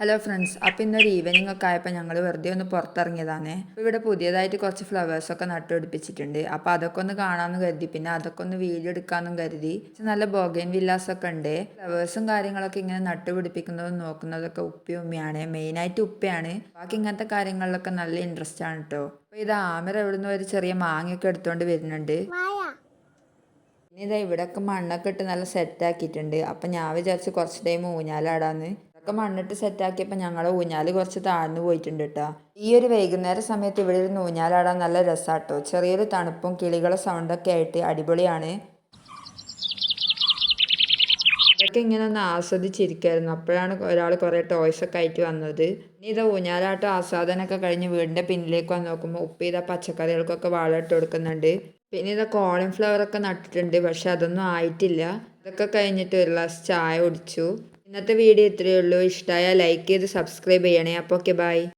Hello friends, അപ്പോൾ ഇന്നൊരു evening ഒക്കെ ആയപ്പോൾ ഞങ്ങൾ വെറുതെ ഒന്ന് പുറത്തിറങ്ങിയതാണ്. അപ്പോൾ ഇവിടെ പുതിയതായിട്ട് കുറച്ച് ഫ്ലവേഴ്സൊക്കെ നട്ടുപിടിപ്പിച്ചിട്ടുണ്ട്. അപ്പോൾ അതൊക്കെ ഒന്ന് കാണാമെന്ന് കരുതി, പിന്നെ അതൊക്കെ ഒന്ന് വീഡിയോ എടുക്കാമെന്നും കരുതി. നല്ല ബൊഗൈൻ വില്ലാസൊക്കെ ഉണ്ട്. ഫ്ലവേഴ്സും കാര്യങ്ങളൊക്കെ ഇങ്ങനെ നട്ടുപിടിപ്പിക്കുന്നതും നോക്കുന്നതൊക്കെ ഉപ്പയും ഉമ്മയാണ്. മെയിനായിട്ട് ഉപ്പയാണ്. ബാക്കി ഇങ്ങനത്തെ കാര്യങ്ങളിലൊക്കെ നല്ല ഇൻട്രസ്റ്റ് ആണ് കേട്ടോ. അപ്പോൾ ഇത് ആമിർ എവിടുന്ന് ഒരു ചെറിയ മാങ്ങയൊക്കെ എടുത്തുകൊണ്ട് വരുന്നുണ്ട്. പിന്നെ ഇതാ ഇവിടെയൊക്കെ മണ്ണൊക്കെ ഇട്ട് നല്ല സെറ്റാക്കിയിട്ടുണ്ട്. അപ്പം ഞാൻ വിചാരിച്ച് കുറച്ച് ടൈം ഊഞ്ഞാലാടാന്ന്. ഇതൊക്കെ മണ്ണിട്ട് സെറ്റാക്കിയപ്പോൾ ഞങ്ങളെ ഊഞ്ഞാല് കുറച്ച് താഴ്ന്നു പോയിട്ടുണ്ട് കേട്ടോ. ഈ ഒരു വൈകുന്നേര സമയത്ത് ഇവിടെ ഇരുന്ന് ഊഞ്ഞാലാടാൻ നല്ല രസാട്ടോ. ചെറിയൊരു തണുപ്പും കിളികളെ സൗണ്ടൊക്കെ ആയിട്ട് അടിപൊളിയാണ്. അതൊക്കെ ഇങ്ങനെ ഒന്ന് ആസ്വദിച്ചിരിക്കായിരുന്നു. അപ്പോഴാണ് ഒരാൾ കുറേ ടോയ്സൊക്കെ ആയിട്ട് വന്നത്. ഇനി ഇതാ ഊഞ്ഞാലാട്ടം ആസ്വാദനമൊക്കെ കഴിഞ്ഞ് വീടിൻ്റെ പിന്നിലേക്ക് വന്ന് നോക്കുമ്പോൾ ഉപ്പ ഇതാ പച്ചക്കറികൾക്കൊക്കെ വളം ഇട്ട് കൊടുക്കുന്നുണ്ട്. പിന്നെ ഇതാ കോളിഫ്ലവർ ഒക്കെ നട്ടിട്ടുണ്ട്, പക്ഷെ അതൊന്നും ആയിട്ടില്ല. ഇതൊക്കെ കഴിഞ്ഞിട്ട് ഒരു ഗ്ലാസ് ചായ കുടിച്ചു. ഇന്നത്തെ വീഡിയോ ഇത്രയേ ഉള്ളൂ. ഇഷ്ടമായാൽ ലൈക്ക് ചെയ്ത് സബ്സ്ക്രൈബ് ചെയ്യണേ. അപ്പോൾ ഓക്കെ, ബൈ.